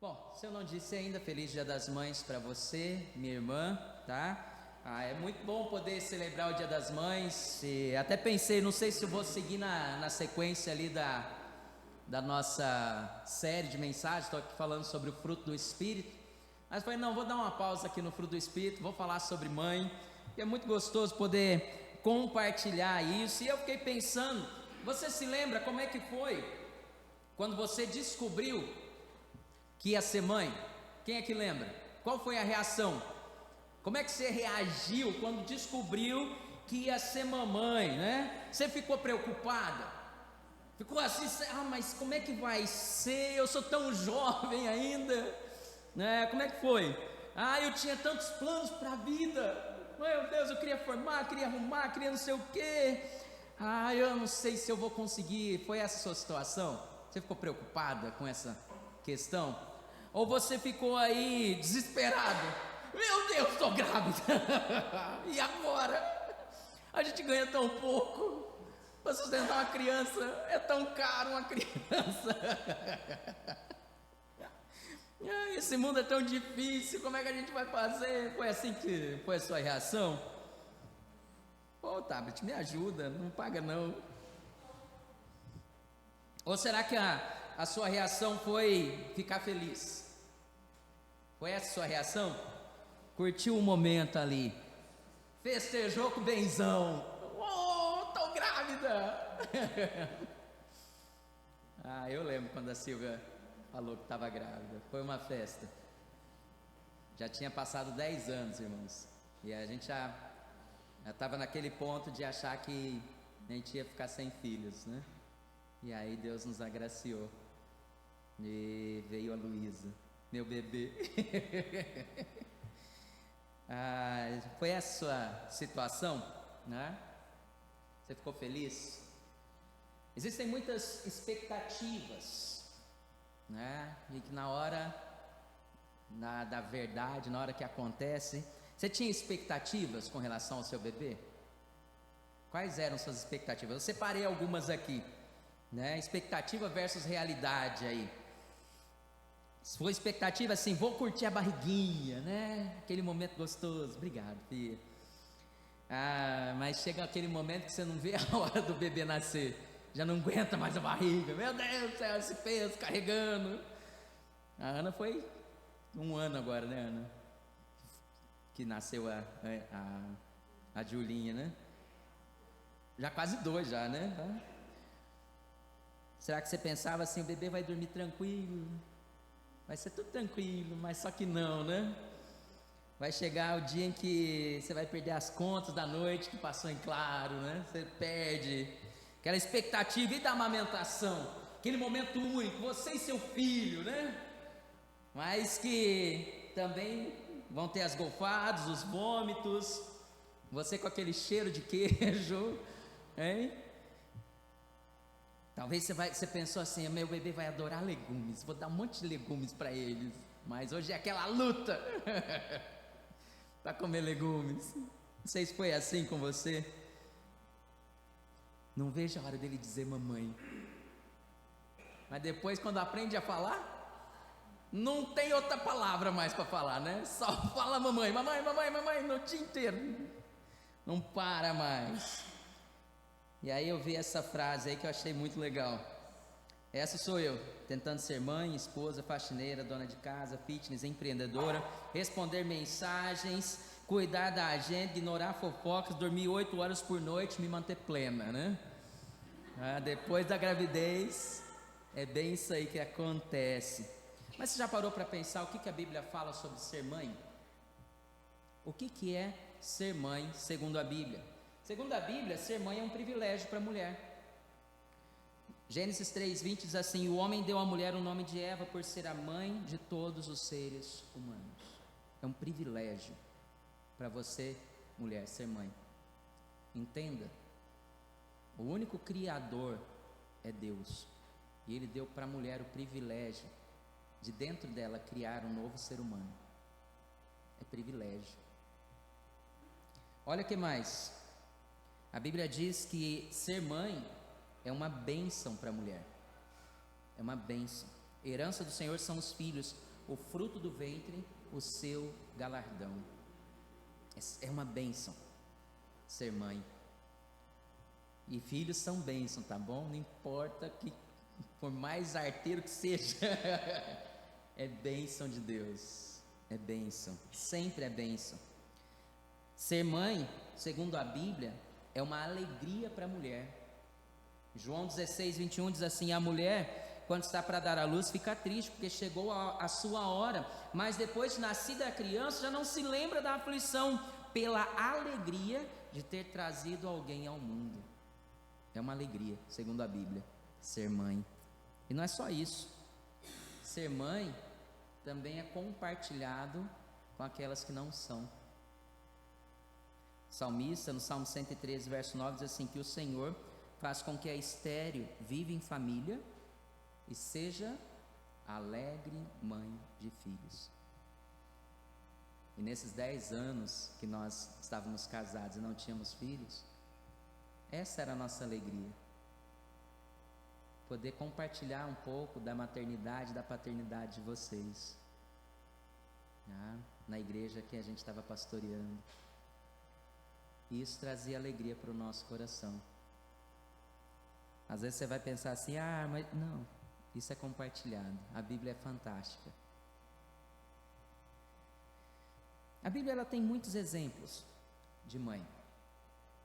Bom, se eu não disse ainda, feliz Dia das Mães para você, minha irmã, tá? É muito bom poder celebrar o Dia das Mães. E até pensei, não sei se eu vou seguir na sequência ali da nossa série de mensagens. Estou aqui falando sobre o fruto do Espírito, mas falei, não, vou dar uma pausa aqui no fruto do Espírito, vou falar sobre mãe, e é muito gostoso poder compartilhar isso. E eu fiquei pensando, você se lembra como é que foi quando você descobriu que ia ser mãe? Quem é que lembra? Qual foi a reação? Como é que você reagiu quando descobriu que ia ser mamãe, né? Você ficou preocupada? Ficou assim, mas como é que vai ser? Eu sou tão jovem ainda, né? Como é que foi? Eu tinha tantos planos para a vida. Meu Deus, eu queria formar, queria arrumar, queria não sei o quê. Eu não sei se eu vou conseguir. Foi essa a sua situação? Você ficou preocupada com essa questão? Ou você ficou aí desesperado? Meu Deus, estou grávida. E agora? A gente ganha tão pouco para sustentar uma criança, é tão caro uma criança. Esse mundo é tão difícil, como é que a gente vai fazer? Foi assim que foi a sua reação? Tablet, me ajuda, não paga não. Ou será que a sua reação foi ficar feliz? Foi essa a sua reação? Curtiu o momento ali, festejou com o benzão. Tô grávida. Eu lembro quando a Silvia falou que estava grávida, foi uma festa. Já tinha passado 10 anos, irmãos, e a gente já estava naquele ponto de achar que a gente ia ficar sem filhos, né? E aí Deus nos agraciou e veio a Luísa, meu bebê. Foi essa sua situação, né? Você ficou feliz? Existem muitas expectativas, né? E que na hora da verdade, na hora que acontece, você tinha expectativas com relação ao seu bebê? Quais eram suas expectativas? Eu separei algumas aqui, né? Expectativa versus realidade aí. Sua expectativa assim, vou curtir a barriguinha, né? Aquele momento gostoso. Obrigado, filha. Mas chega aquele momento que você não vê a hora do bebê nascer, já não aguenta mais a barriga. Meu Deus do céu, esse peso carregando. A Ana foi 1 ano agora, né, Ana? Que nasceu a Julinha, né? Já quase 2 já, né? Será que você pensava assim, o bebê vai dormir tranquilo? Vai ser tudo tranquilo, mas só que não, né? Vai chegar o dia em que você vai perder as contas da noite que passou em claro, né? Você perde aquela expectativa e da amamentação, aquele momento único, você e seu filho, né? Mas que também vão ter as golfadas, os vômitos, você com aquele cheiro de queijo, hein? Talvez você pensou assim, meu bebê vai adorar legumes, vou dar um monte de legumes para eles, mas hoje é aquela luta para comer legumes. Não sei se foi assim com você. Não vejo a hora dele dizer mamãe, mas depois quando aprende a falar, não tem outra palavra mais para falar, né? Só fala mamãe, mamãe, mamãe, mamãe no dia inteiro, não para mais. E aí eu vi essa frase aí que eu achei muito legal. Essa sou eu, tentando ser mãe, esposa, faxineira, dona de casa, fitness, empreendedora, responder mensagens, cuidar da agenda, ignorar fofocas, dormir 8 horas por noite, me manter plena, né? Depois da gravidez, é bem isso aí que acontece. Mas você já parou para pensar o que a Bíblia fala sobre ser mãe? O que é ser mãe segundo a Bíblia? Segundo a Bíblia, ser mãe é um privilégio para a mulher. Gênesis 3:20 diz assim: o homem deu à mulher o nome de Eva por ser a mãe de todos os seres humanos. É um privilégio para você, mulher, ser mãe. Entenda, o único criador é Deus, e Ele deu para a mulher o privilégio de dentro dela criar um novo ser humano. É privilégio. Olha o que mais. A Bíblia diz que ser mãe é uma bênção para a mulher. É uma bênção. Herança do Senhor são os filhos. o fruto do ventre, o seu galardão. É uma bênção ser mãe. E filhos são bênção, tá bom? Não importa que, por mais arteiro que seja, é bênção de Deus. É bênção, sempre é bênção. Ser mãe, segundo a Bíblia, é uma alegria para a mulher. João 16:21 diz assim: a mulher, quando está para dar à luz, fica triste, porque chegou a sua hora, mas depois de nascida a criança, já não se lembra da aflição, pela alegria de ter trazido alguém ao mundo. É uma alegria, segundo a Bíblia, ser mãe. E não é só isso. Ser mãe também é compartilhado com aquelas que não são. O salmista, no Salmo 113, verso 9, diz assim: que o Senhor faz com que a estéril viva em família e seja alegre mãe de filhos. E nesses 10 anos que nós estávamos casados e não tínhamos filhos, essa era a nossa alegria. Poder compartilhar um pouco da maternidade, da paternidade de vocês, na igreja que a gente estava pastoreando. E isso trazia alegria para o nosso coração. Às vezes você vai pensar assim: mas não, isso é compartilhado. A Bíblia é fantástica. A Bíblia ela tem muitos exemplos de mãe.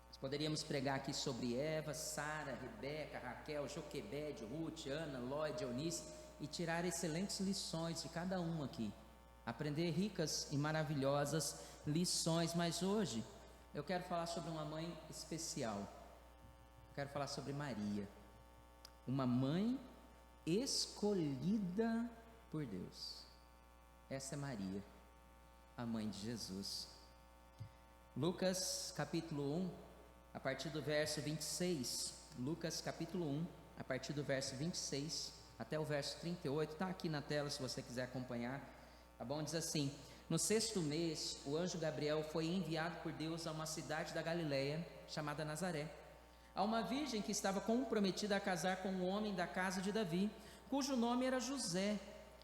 Nós poderíamos pregar aqui sobre Eva, Sara, Rebeca, Raquel, Joquebede, Ruth, Ana, Lloyd, Eunice, e tirar excelentes lições de cada um aqui. Aprender ricas e maravilhosas lições. Mas hoje eu quero falar sobre uma mãe especial. Eu quero falar sobre Maria. Uma mãe escolhida por Deus. Essa é Maria, a mãe de Jesus. Lucas capítulo 1, a partir do verso 26. Lucas capítulo 1, a partir do verso 26 até o verso 38. Está aqui na tela se você quiser acompanhar. Tá bom? Diz assim: no 6º mês, o anjo Gabriel foi enviado por Deus a uma cidade da Galileia, chamada Nazaré, a uma virgem que estava comprometida a casar com um homem da casa de Davi, cujo nome era José.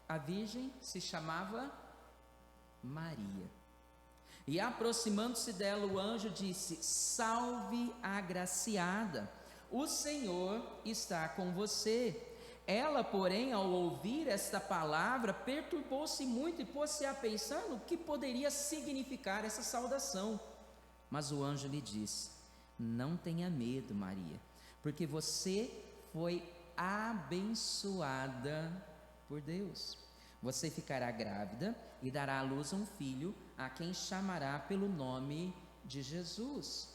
A virgem se chamava Maria. E aproximando-se dela, o anjo disse: salve, agraciada, o Senhor está com você. Ela, porém, ao ouvir esta palavra, perturbou-se muito e pôs-se a pensar no que poderia significar essa saudação. Mas o anjo lhe disse: não tenha medo, Maria, porque você foi abençoada por Deus. Você ficará grávida e dará à luz um filho, a quem chamará pelo nome de Jesus.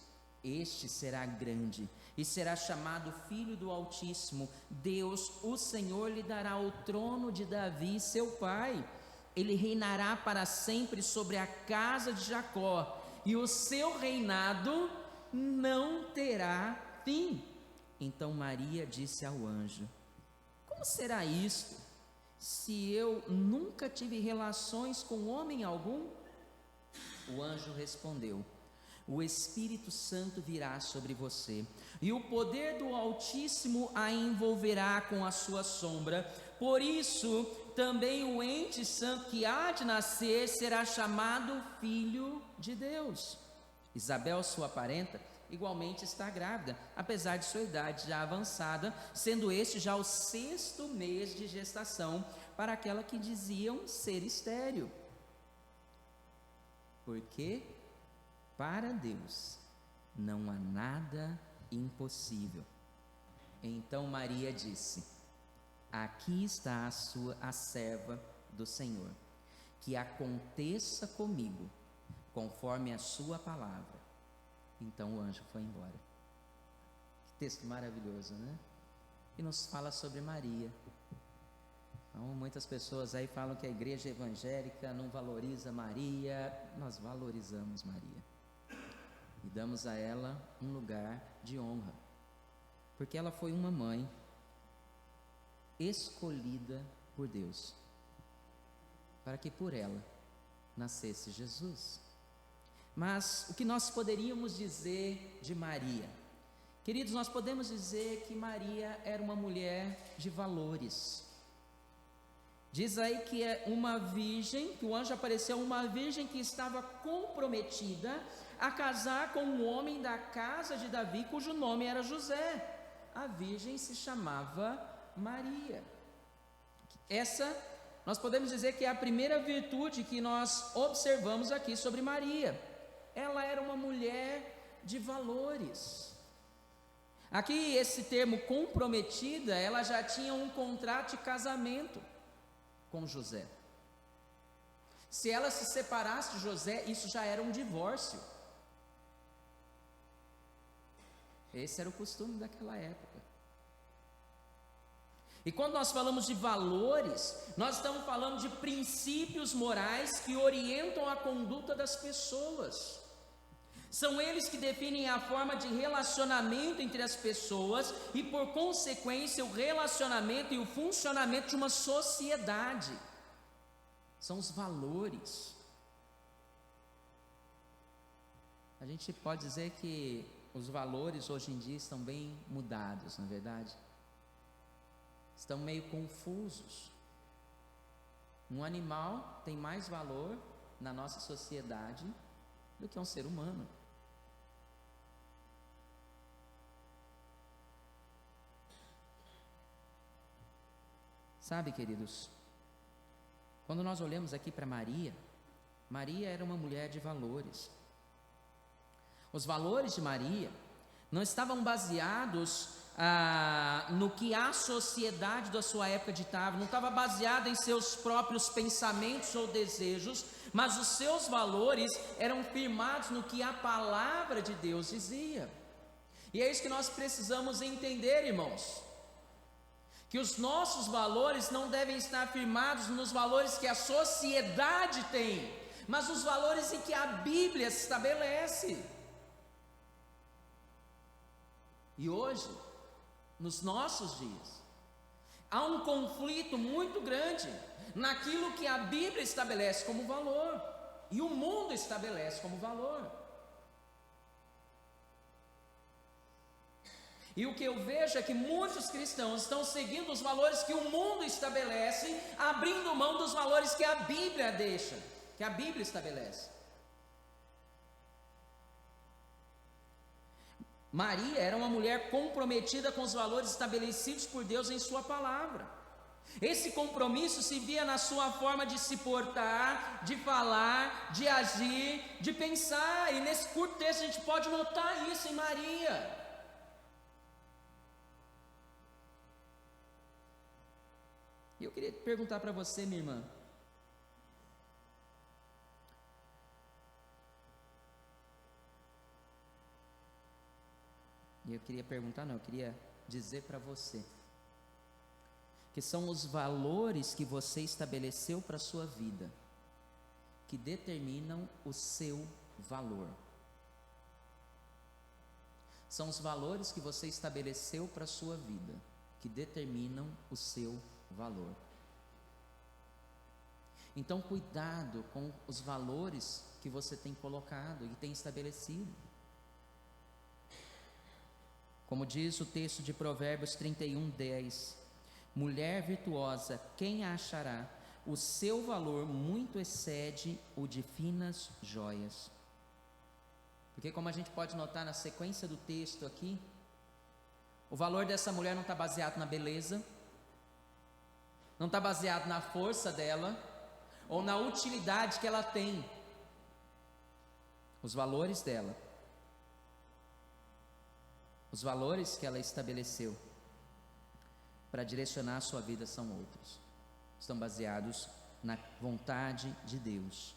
Este será grande e será chamado Filho do Altíssimo. Deus, o Senhor, lhe dará o trono de Davi, seu pai. Ele reinará para sempre sobre a casa de Jacó, e o seu reinado não terá fim. Então Maria disse ao anjo: como será isto, se eu nunca tive relações com homem algum? O anjo respondeu: o Espírito Santo virá sobre você, e o poder do Altíssimo a envolverá com a sua sombra. Por isso, também o ente santo que há de nascer será chamado Filho de Deus. Isabel, sua parenta, igualmente está grávida, apesar de sua idade já avançada, sendo este já o 6º mês de gestação para aquela que diziam ser estéril. Porque para Deus não há nada impossível. Então Maria disse: aqui está a serva do Senhor, que aconteça comigo conforme a sua palavra. Então o anjo foi embora. Que texto maravilhoso, né? E nos fala sobre Maria. Então, muitas pessoas aí falam que a igreja evangélica não valoriza Maria. Nós valorizamos Maria e damos a ela um lugar de honra, porque ela foi uma mãe escolhida por Deus, para que por ela nascesse Jesus. Mas o que nós poderíamos dizer de Maria? Queridos, nós podemos dizer que Maria era uma mulher de valores. Diz aí que é uma virgem, que o anjo apareceu, uma virgem que estava comprometida a casar com um homem da casa de Davi, cujo nome era José. A virgem se chamava Maria. Essa, nós podemos dizer que é a primeira virtude que nós observamos aqui sobre Maria. Ela era uma mulher de valores. Aqui esse termo comprometida, ela já tinha um contrato de casamento com José. Se ela se separasse de José, isso já era um divórcio. Esse era o costume daquela época. E quando nós falamos de valores, nós estamos falando de princípios morais que orientam a conduta das pessoas. São eles que definem a forma de relacionamento entre as pessoas e, por consequência, o relacionamento e o funcionamento de uma sociedade. São os valores. A gente pode dizer que os valores hoje em dia estão bem mudados, não é verdade? Estão meio confusos. Um animal tem mais valor na nossa sociedade do que um ser humano. Sabe, queridos, quando nós olhamos aqui para Maria, Maria era uma mulher de valores. Os valores de Maria não estavam baseados no que a sociedade da sua época ditava, não estava baseada em seus próprios pensamentos ou desejos, mas os seus valores eram firmados no que a palavra de Deus dizia. E é isso que nós precisamos entender, irmãos, que os nossos valores não devem estar firmados nos valores que a sociedade tem, mas os valores em que a Bíblia estabelece. E hoje, nos nossos dias, há um conflito muito grande naquilo que a Bíblia estabelece como valor e o mundo estabelece como valor. E o que eu vejo é que muitos cristãos estão seguindo os valores que o mundo estabelece, abrindo mão dos valores que a Bíblia deixa, que a Bíblia estabelece. Maria era uma mulher comprometida com os valores estabelecidos por Deus em sua palavra. Esse compromisso se via na sua forma de se portar, de falar, de agir, de pensar. E nesse curto texto a gente pode notar isso em Maria. E eu queria perguntar para você, minha irmã, eu queria dizer para você, que são os valores que você estabeleceu para a sua vida, que determinam o seu valor. São os valores que você estabeleceu para a sua vida, que determinam o seu valor. Então, cuidado com os valores que você tem colocado e tem estabelecido. Como diz o texto de Provérbios 31:10, mulher virtuosa, quem a achará? O seu valor muito excede o de finas joias. Porque, como a gente pode notar na sequência do texto aqui, o valor dessa mulher não está baseado na beleza, não está baseado na força dela, ou na utilidade que ela tem. Os valores dela, os valores que ela estabeleceu para direcionar a sua vida são outros. Estão baseados na vontade de Deus.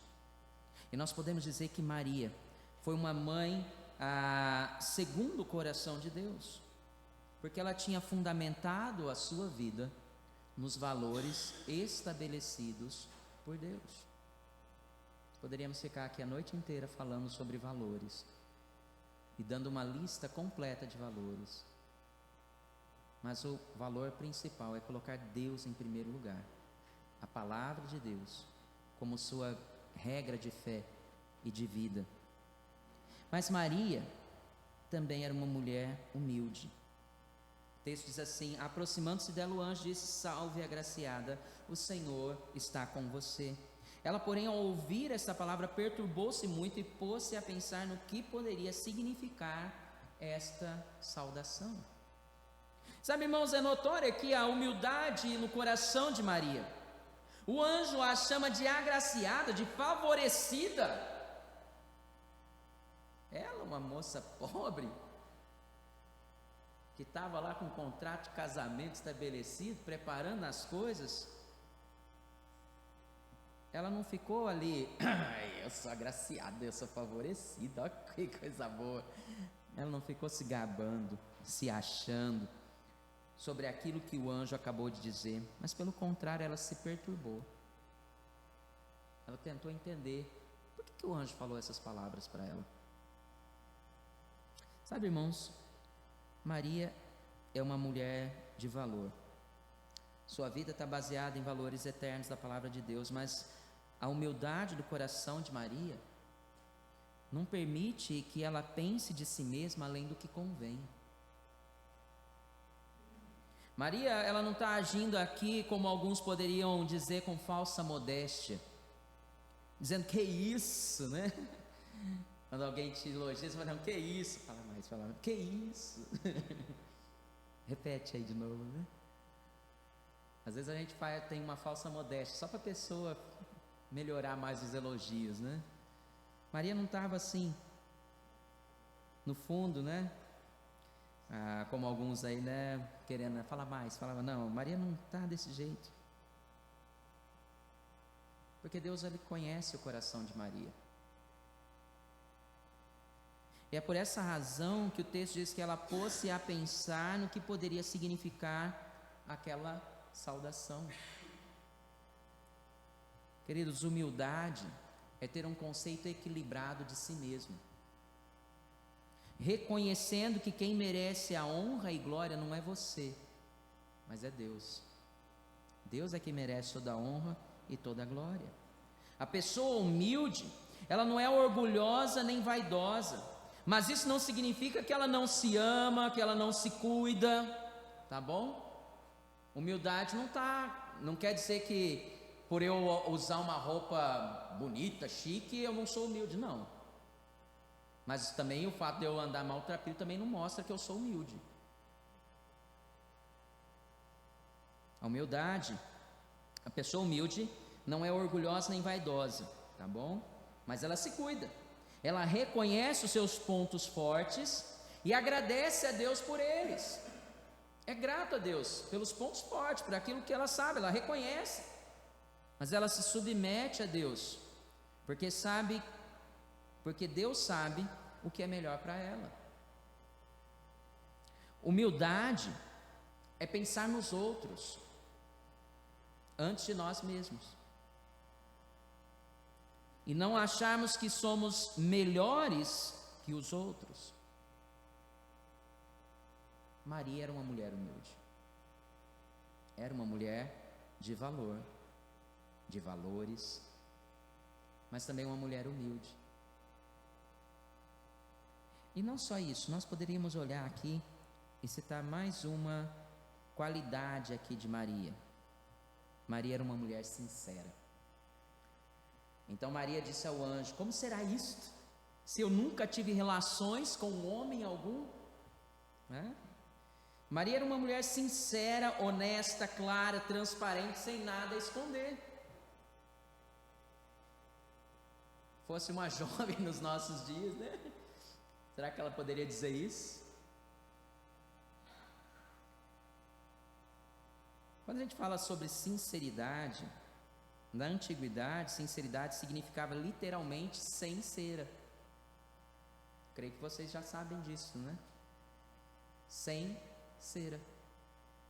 E nós podemos dizer que Maria foi uma mãe segundo o coração de Deus, porque ela tinha fundamentado a sua vida nos valores estabelecidos por Deus. Poderíamos ficar aqui a noite inteira falando sobre valores e dando uma lista completa de valores, mas o valor principal é colocar Deus em primeiro lugar, a palavra de Deus como sua regra de fé e de vida. Mas Maria também era uma mulher humilde. O texto diz assim: aproximando-se dela, o anjo disse: salve, agraciada, o Senhor está com você. Ela, porém, ao ouvir esta palavra, perturbou-se muito e pôs-se a pensar no que poderia significar esta saudação. Sabe, irmãos, é notório aqui a humildade no coração de Maria. O anjo a chama de agraciada, de favorecida. Ela, uma moça pobre, que estava lá com um contrato de casamento estabelecido, preparando as coisas, ela não ficou ali, eu sou agraciada, eu sou favorecida, olha que coisa boa. Ela não ficou se gabando, se achando sobre aquilo que o anjo acabou de dizer, mas pelo contrário, ela se perturbou. Ela tentou entender por que o anjo falou essas palavras para ela. Sabe, irmãos, Maria é uma mulher de valor. Sua vida está baseada em valores eternos da palavra de Deus, mas a humildade do coração de Maria não permite que ela pense de si mesma além do que convém. Maria, ela não está agindo aqui como alguns poderiam dizer, com falsa modéstia, dizendo que isso, né? Quando alguém te elogia, você fala, não, que isso? Fala mais, que isso? Repete aí de novo, né? Às vezes a gente tem uma falsa modéstia, só para a pessoa melhorar mais os elogios, né? Maria não estava assim, no fundo, né? Como alguns aí, né? Querendo falar mais, falava, não, Maria não está desse jeito. Porque Deus, ele conhece o coração de Maria. E é por essa razão que o texto diz que ela pôs-se a pensar no que poderia significar aquela saudação. Queridos, humildade é ter um conceito equilibrado de si mesmo, reconhecendo que quem merece a honra e glória não é você, mas é Deus. Deus é quem merece toda a honra e toda a glória. A pessoa humilde, ela não é orgulhosa nem vaidosa, mas isso não significa que ela não se ama, que ela não se cuida, tá bom? Humildade não quer dizer que por eu usar uma roupa bonita, chique, eu não sou humilde, não. Mas também o fato de eu andar maltrapilho também não mostra que eu sou humilde. A humildade, a pessoa humilde não é orgulhosa nem vaidosa, tá bom? Mas ela se cuida. Ela reconhece os seus pontos fortes e agradece a Deus por eles. É grato a Deus pelos pontos fortes, por aquilo que ela sabe, ela reconhece. Mas ela se submete a Deus, porque Deus sabe o que é melhor para ela. Humildade é pensar nos outros antes de nós mesmos. E não acharmos que somos melhores que os outros. Maria era uma mulher humilde. Era uma mulher de valor, de valores, mas também uma mulher humilde. E não só isso, nós poderíamos olhar aqui e citar mais uma qualidade aqui de Maria. Maria era uma mulher sincera. Então Maria disse ao anjo: como será isto, se eu nunca tive relações com homem algum? Maria era uma mulher sincera, honesta, clara, transparente, sem nada a esconder. Fosse uma jovem nos nossos dias, né? Será que ela poderia dizer isso? Quando a gente fala sobre sinceridade, na antiguidade, sinceridade significava literalmente sem cera. Creio que vocês já sabem disso, né? Sem cera.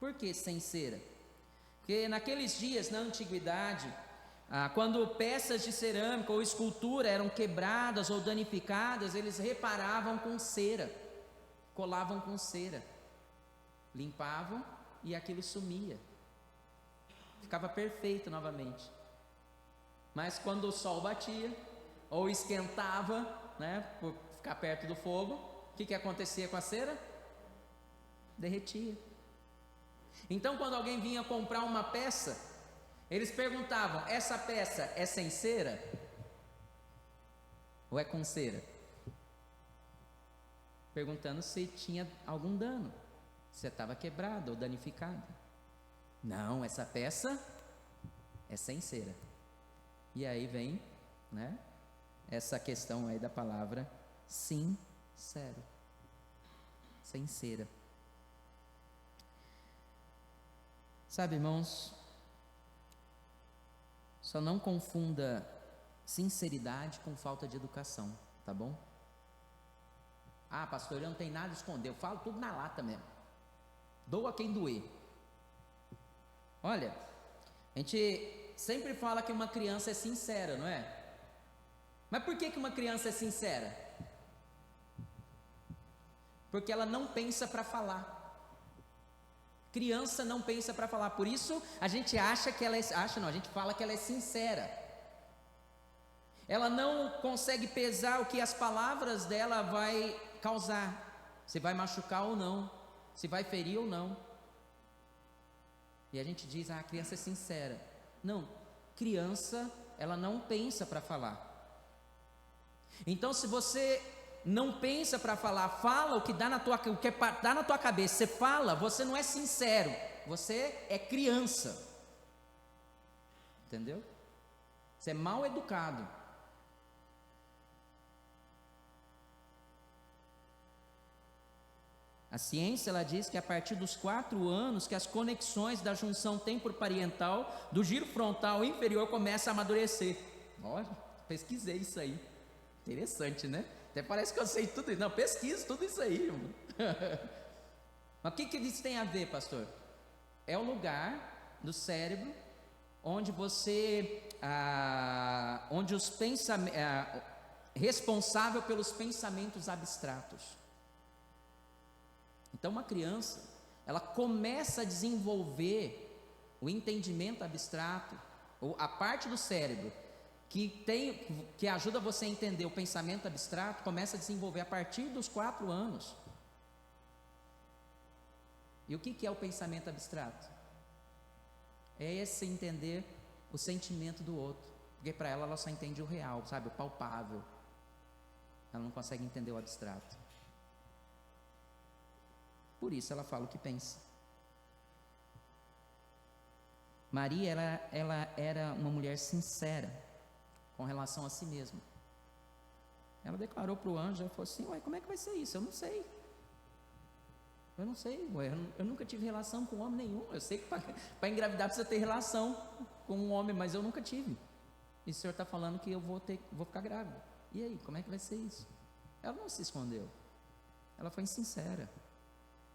Por que sem cera? Porque naqueles dias, na antiguidade, quando peças de cerâmica ou escultura eram quebradas ou danificadas, eles reparavam com cera, colavam com cera, limpavam e aquilo sumia, ficava perfeito novamente. Mas quando o sol batia ou esquentava, né, por ficar perto do fogo, o que acontecia com a cera? Derretia. Então, quando alguém vinha comprar uma peça, eles perguntavam: essa peça é sem cera ou é com cera? Perguntando se tinha algum dano, se estava quebrada ou danificada. Não, essa peça é sem cera. E aí vem, né, essa questão aí da palavra sincero, sem cera. Sabe, irmãos, só não confunda sinceridade com falta de educação, tá bom? Ah, pastor, eu não tenho nada a esconder, eu falo tudo na lata mesmo. Doa quem doer. Olha, a gente sempre fala que uma criança é sincera, não é? Mas por que uma criança é sincera? Porque ela não pensa para falar. Criança não pensa para falar, por isso a gente acha que ela é, a gente fala que ela é sincera. Ela não consegue pesar o que as palavras dela vai causar, se vai machucar ou não, se vai ferir ou não. E a gente diz: a criança é sincera. Não, criança, ela não pensa para falar. Então, se você não pensa para falar, fala o que dá na tua, o que dá na tua cabeça, você fala, você não é sincero, você é criança. Entendeu? Você é mal educado. A ciência, ela diz que a partir dos 4 anos que as conexões da junção temporoparietal do giro frontal inferior começam a amadurecer. Olha, pesquisei isso aí. Interessante, né? Até parece que eu sei tudo isso. Não, pesquiso tudo isso aí, irmão. Mas o que isso tem a ver, pastor? É o lugar do cérebro onde você, onde os pensamentos, responsável pelos pensamentos abstratos. Então, uma criança, ela começa a desenvolver o entendimento abstrato, ou a parte do cérebro que ajuda você a entender o pensamento abstrato, começa a desenvolver a partir dos 4 anos. E o que é o pensamento abstrato? É esse entender o sentimento do outro, porque para ela só entende o real, sabe, o palpável. Ela não consegue entender o abstrato. Por isso ela fala o que pensa. Maria, ela era uma mulher sincera com relação a si mesma. Ela declarou para o anjo, ela falou assim: ué, como é que vai ser isso? Eu não sei, eu nunca tive relação com homem nenhum. Eu sei que para engravidar precisa ter relação com um homem, mas eu nunca tive. E o Senhor está falando que eu vou ficar grávida. E aí, como é que vai ser isso? Ela não se escondeu, ela foi sincera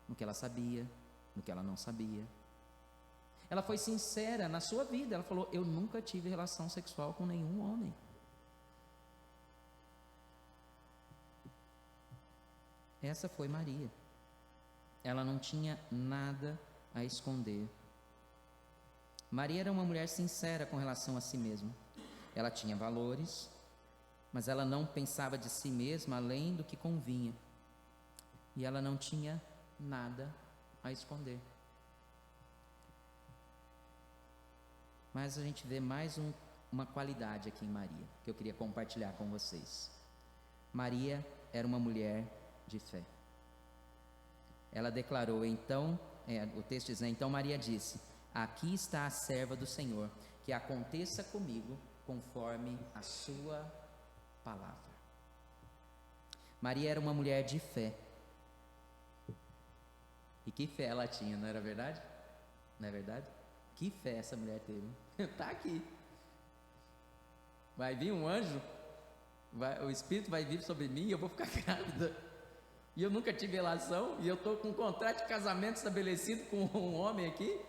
no que ela sabia, no que ela não sabia. Ela foi sincera na sua vida. Ela falou: eu nunca tive relação sexual com nenhum homem. Essa foi Maria. Ela não tinha nada a esconder. Maria era uma mulher sincera com relação a si mesma. Ela tinha valores, mas ela não pensava de si mesma além do que convinha. E ela não tinha nada a esconder. Mas a gente vê mais uma qualidade aqui em Maria, que eu queria compartilhar com vocês. Maria era uma mulher de fé. Ela declarou, então, o texto diz, então Maria disse: aqui está a serva do Senhor, que aconteça comigo conforme a sua palavra. Maria era uma mulher de fé. E que fé ela tinha, não era verdade? Não é verdade? Que fé essa mulher teve? Está aqui. Vai vir um anjo, o Espírito vai vir sobre mim e eu vou ficar grávida. E eu nunca tive relação, e eu estou com um contrato de casamento estabelecido com um homem aqui.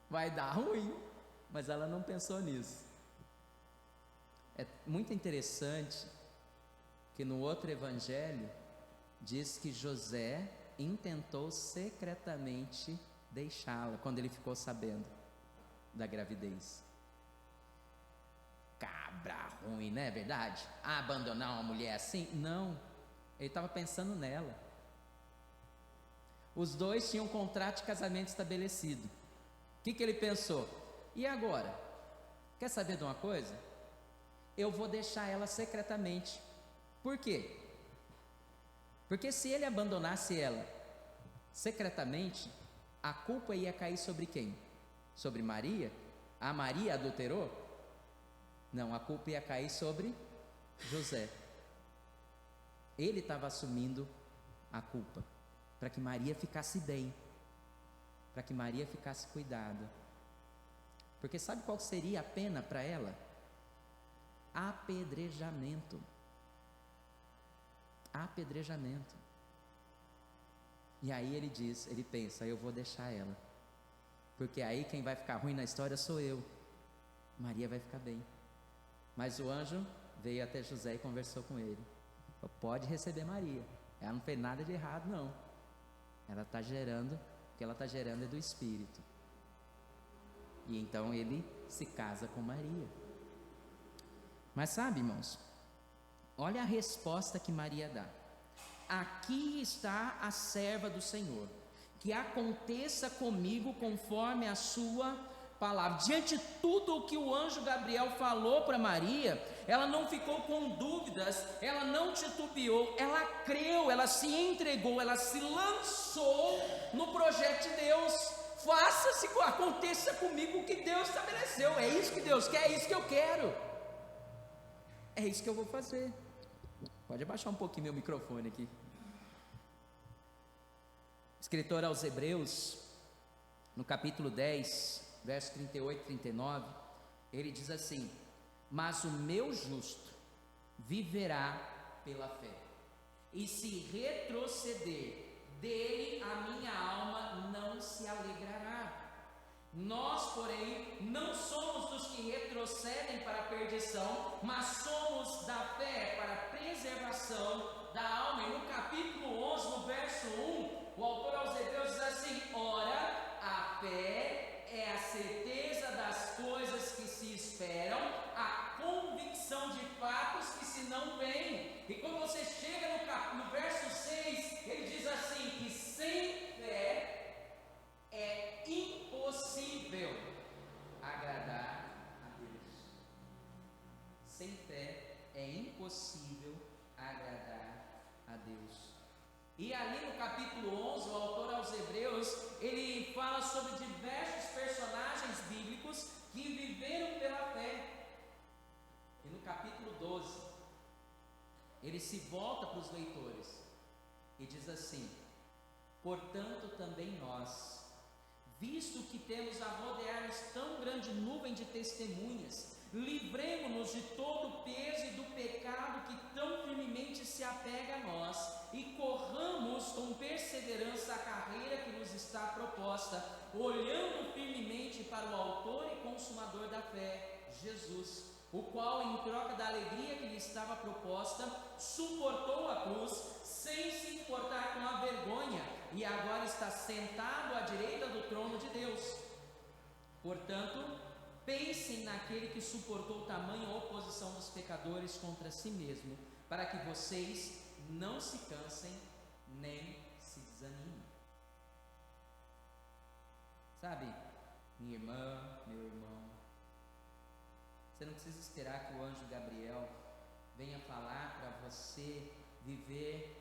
Vai dar ruim. Mas ela não pensou nisso. É muito interessante que no outro evangelho diz que José intentou secretamente deixá-la quando ele ficou sabendo da gravidez. Cabra ruim, não é verdade? Abandonar uma mulher assim? Não, ele estava pensando nela. Os dois tinham um contrato de casamento estabelecido. O que ele pensou? E agora? Quer saber de uma coisa? Eu vou deixar ela secretamente. Por quê? Porque se ele abandonasse ela secretamente, a culpa ia cair sobre quem? Sobre Maria? A Maria adulterou? Não, a culpa ia cair sobre José. Ele estava assumindo a culpa, para que Maria ficasse bem, para que Maria ficasse cuidada. Porque sabe qual seria a pena para ela? Apedrejamento. Apedrejamento. E aí ele pensa, eu vou deixar ela, porque aí quem vai ficar ruim na história sou eu. Maria vai ficar bem. Mas o anjo veio até José e conversou com ele. Pode receber Maria, ela não fez nada de errado não. Ela está gerando, o que ela está gerando é do Espírito. E então ele se casa com Maria. Mas sabe, irmãos, olha a resposta que Maria dá. Aqui está a serva do Senhor, que aconteça comigo conforme a sua palavra. Diante de tudo o que o anjo Gabriel falou para Maria, ela não ficou com dúvidas, ela não titubeou, ela creu, ela se entregou, ela se lançou no projeto de Deus. Faça-se, aconteça comigo o que Deus estabeleceu. É isso que Deus quer, é isso que eu quero, é isso que eu vou fazer. Pode abaixar um pouquinho meu microfone aqui. O escritor aos Hebreus, no capítulo 10, verso 38 e 39, ele diz assim: mas o meu justo viverá pela fé, e se retroceder, dele a minha alma não se alegrará. Nós, porém, não somos dos que retrocedem para a perdição, mas somos da fé para a preservação da alma. E no capítulo 11, no verso 1, o autor aos Hebreus diz assim: ora, a fé é a certeza das coisas que se esperam, a convicção de fatos que se não veem. E quando você chega no verso 6, ele diz assim: que sem fé é impossível agradar a Deus. Sem fé é impossível agradar a Deus. E ali no capítulo 11, o autor aos Hebreus, ele fala sobre diversos personagens bíblicos que viveram pela fé. E no capítulo 12, ele se volta para os leitores e diz assim: portanto também nós, visto que temos a rodear-nos tão grande nuvem de testemunhas, livremo-nos de todo o peso e do pecado que tão firmemente se apega a nós, e corramos com perseverança a carreira que nos está proposta, olhando firmemente para o autor e consumador da fé, Jesus, o qual, em troca da alegria que lhe estava proposta, suportou a cruz, sem se importar com a vergonha, e agora está sentado à direita do trono de Deus. Portanto, pensem naquele que suportou tamanha oposição dos pecadores contra si mesmo, para que vocês não se cansem nem se desanimem. Sabe, minha irmã, meu irmão, você não precisa esperar que o anjo Gabriel venha falar para você viver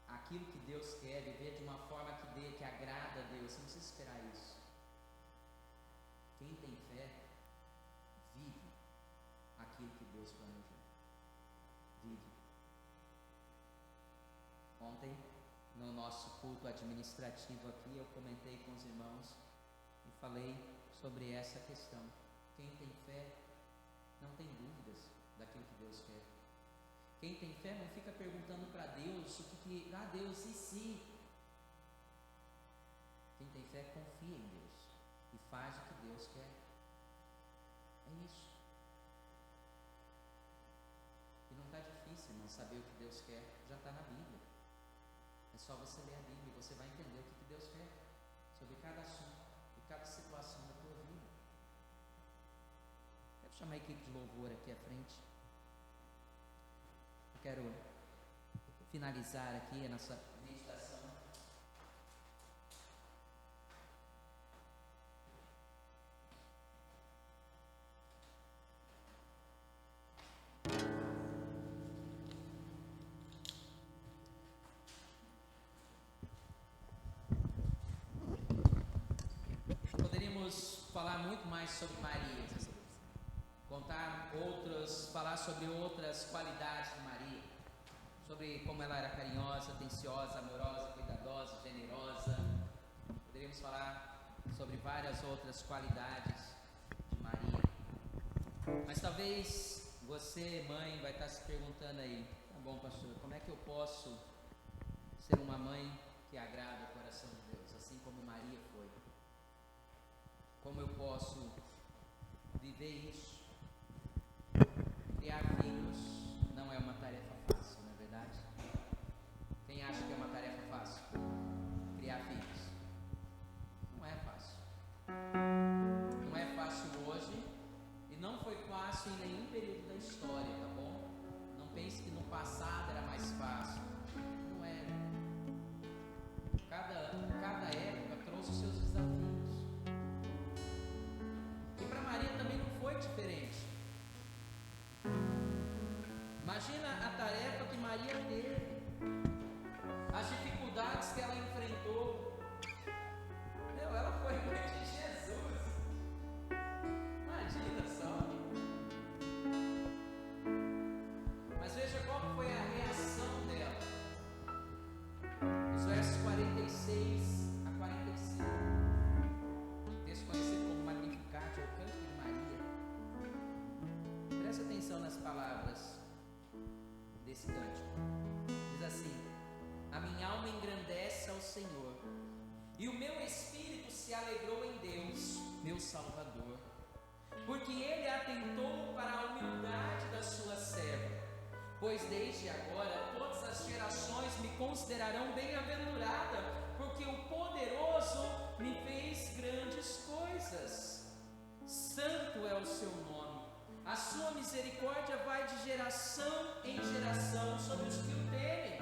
aquilo que Deus quer, viver de uma forma que agrada a Deus. Você não precisa esperar isso. Quem tem fé vive aquilo que Deus planejou. Vive. Ontem, no nosso culto administrativo aqui, eu comentei com os irmãos e falei sobre essa questão. Quem tem fé não tem dúvidas daquilo que Deus quer. Quem tem fé não fica perguntando para Deus Deus, e se? Quem tem fé confia em Deus e faz o que Deus quer. É isso. E não está difícil, não saber o que Deus quer, já está na Bíblia. É só você ler a Bíblia e você vai entender o que Deus quer sobre cada assunto e cada situação da tua vida. Quero chamar a equipe de louvor aqui à frente. Eu quero finalizar aqui a nossa meditação falar muito mais sobre Maria, falar sobre outras qualidades de Maria, sobre como ela era carinhosa, atenciosa, amorosa, cuidadosa, generosa. Poderíamos falar sobre várias outras qualidades de Maria. Mas talvez você, mãe, vai estar se perguntando aí: tá bom, pastor, como é que eu posso ser uma mãe que agrada o coração de Deus, assim como Maria foi? Como eu posso viver isso? Criar filhos não é uma tarefa fácil, não é verdade? Quem acha que é uma tarefa fácil? Criar filhos. Não é fácil. Não é fácil hoje e não foi fácil em nenhum período da história, tá bom? Não pense que no passado era mais fácil. Não era. Cada época trouxe os seus desafios. E para Maria também não foi diferente. Imagina a tarefa que Maria teve, as dificuldades que ela enfrentou. Ela foi mãe de Jesus. Imagina só. Mas veja qual foi a reação dela. Os versos 46 a 45. Texto conhecido como Magnificat, o canto de Maria. Preste atenção nas palavras desse cântico. Diz assim: a minha alma engrandece ao Senhor, e o meu espírito se alegrou em Deus, meu Salvador, porque Ele atentou para a humildade da sua serva. Pois desde agora todas as gerações me considerarão bem-aventurada, porque o Poderoso me fez grandes coisas. Santo é o seu nome. A sua misericórdia vai de geração em geração sobre os que o temem.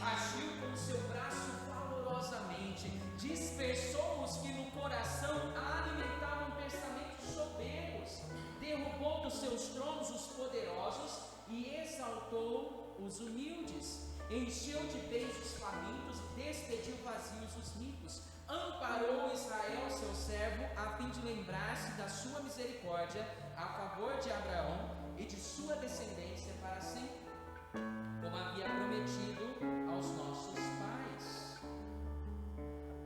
Agiu com seu braço valorosamente, dispersou os que no coração alimentavam pensamentos soberbos, derrubou dos seus tronos os poderosos e exaltou os humildes, encheu de bens os famintos e despediu vazios os ricos, amparou Israel seu servo, a fim de lembrar-se da sua misericórdia a favor de Abraão e de sua descendência para sempre, como havia prometido aos nossos pais.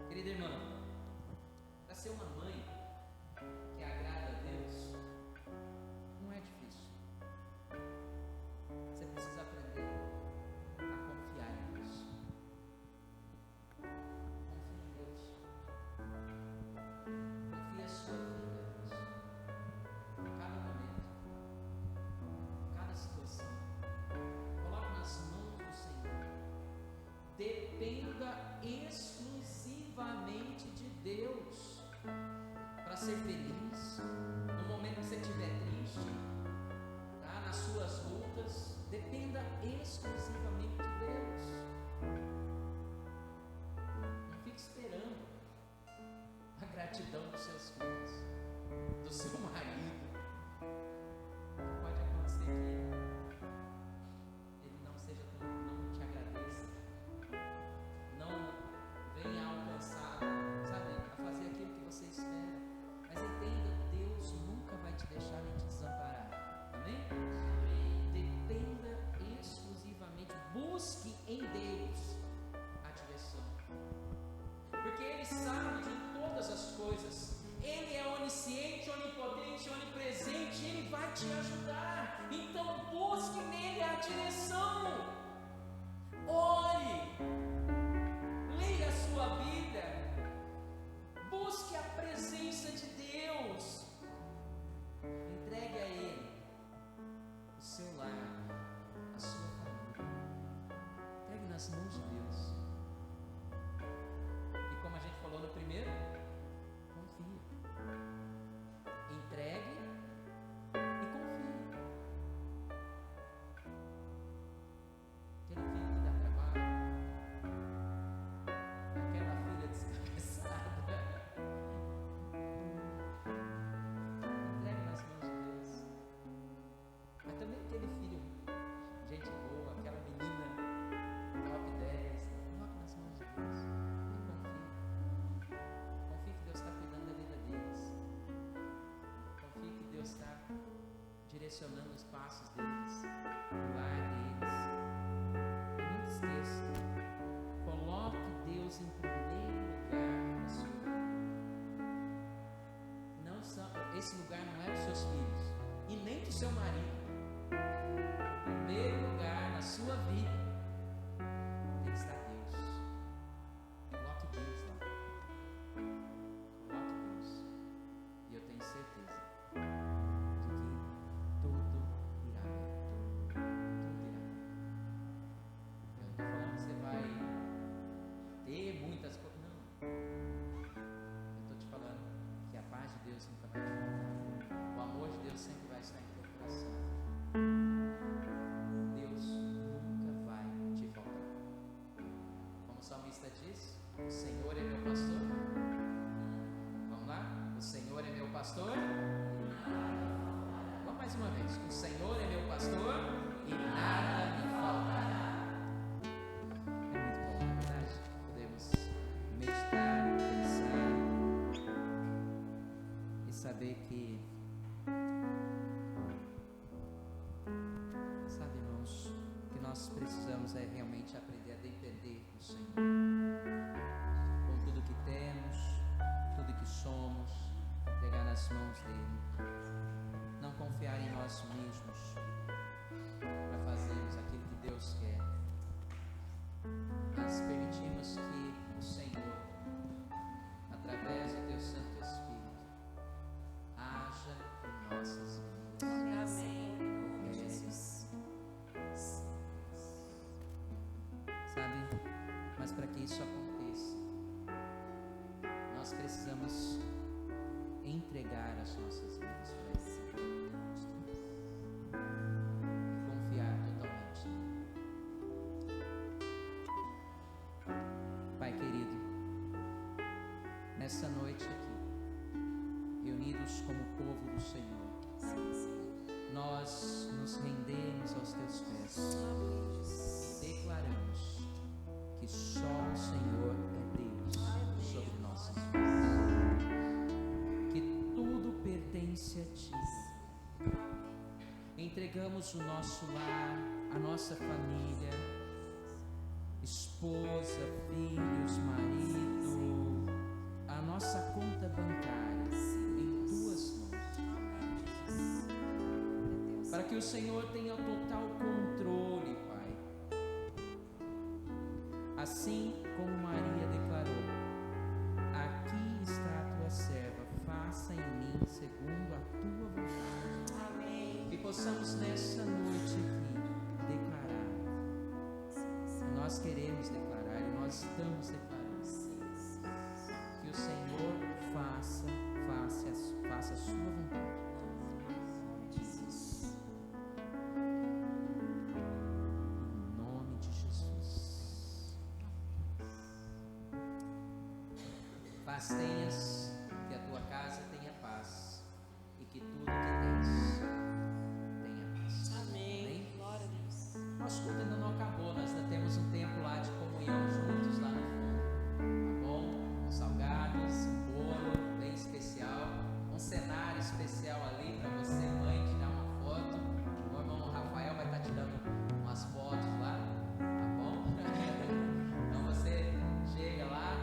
Querida irmã, para ser uma mãe que agrada a Deus não é difícil. Você precisa aprender a confiar em Deus. Confie em Deus. Confie a sua vida a Deus. Cada momento, cada situação, coloque nas mãos do Senhor. Dependa exclusivamente de Deus para ser feliz. No momento que você estiver triste, tá? Nas suas lutas, dependa exclusivamente de Deus. Não fique esperando a gratidão dos seus filhos, do seu marido. Pode acontecer que ele não te agradeça, não venha alcançar, sabe, a fazer aquilo que você espera. Mas entenda, Deus nunca vai te deixar nem te desamparar. Amém? Dependa exclusivamente, busque em Deus a direção, porque Ele sabe de todas as coisas. Ele é onisciente, onipotente, onipresente. Ele vai te ajudar. Então busque nele a direção. Ore, leia a sua Bíblia, busque a presença de Deus, entregue a Ele o seu lar, a sua família, entregue nas mãos de Deus. E como a gente falou no primeiro, confie, entregue e confie. Aquele filho que dá trabalho, aquela filha descabeçada, entregue nas mãos de Deus. Mas também aquele filho, gente boa, aquela menina top 10, coloque nas mãos de Deus e confie. direcionando os passos deles, o lar deles. Não esqueça, coloque Deus em primeiro lugar na sua vida. Esse lugar não é dos seus filhos e nem do seu marido. O primeiro lugar na sua vida tem que estar Deus. Coloque Deus lá. Coloque Deus. E eu tenho certeza de que tudo irá bem. Tudo irá bem. Eu não estou falando que você vai ter muitas coisas. Não. Eu estou te falando que a paz de Deus nunca vai te faltar. O amor de Deus sempre vai estar em teu coração. Deus nunca vai te faltar. Como o salmista diz, o Senhor é meu pastor. Vamos lá? O Senhor é meu pastor. Vamos mais uma vez. O Senhor é meu pastor e nada me faltará. É muito bom, não é verdade? Podemos meditar, pensar e saber que, sabe, irmãos, o que nós precisamos é realmente aprender a depender do Senhor. Com tudo que temos, tudo que somos, entregar nas mãos dele. Não confiar em nós mesmos para fazermos aquilo que Deus quer, mas permitirmos que o Senhor, através do teu Santo Espírito, haja em nossas vidas. Amém. Jesus. Sabe, mas para que isso aconteça, nós precisamos entregar as nossas vidas para Ele. Confiar totalmente nele. Pai querido, nessa noite aqui, reunidos como povo do Senhor, nós nos rendemos aos teus pés e declaramos que só o Senhor é Deus sobre nossas vidas, que tudo pertence a Ti. Entregamos o nosso lar, a nossa família, esposa, filhos, marido, a nossa conta bancária em Tuas mãos, para que o Senhor tenha o total controle, Pai. Assim como Maria declarou: aqui está a Tua serva, faça em mim segundo a Tua vontade. Amém. Que possamos nessa noite aqui declarar. Nós queremos declarar e nós estamos declarando que o Senhor faça a sua vontade. Em nome de Jesus. Paz tenhas, que a tua casa tenha paz e que tudo que tens tenha paz. Amém. Glória a Deus. Nosso culto ainda não acabou, nós ainda temos um tempo lá de comunhão juntos lá no fundo, tá bom? Com salgados, um bolo bem especial, um cenário especial ali para você, mãe, tirar uma foto. O irmão Rafael vai estar tirando umas fotos lá, tá bom? Então você chega lá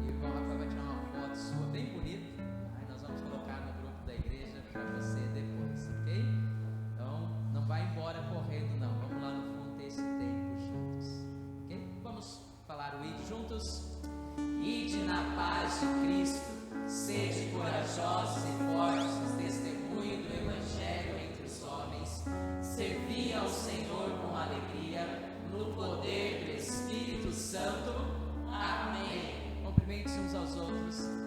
e o irmão Rafael vai tirar uma foto sua bem bonita. Aí nós vamos colocar no grupo da igreja para você depois, ok? Então não vai embora correndo não, vamos lá no fundo ter esse tempo juntos, ok? Vamos falar o id juntos? Ide na paz de Cristo, sede corajosos e fortes no testemunho do Evangelho entre os homens, servi ao Senhor com alegria, no poder do Espírito Santo. Amém. Cumprimente uns aos outros.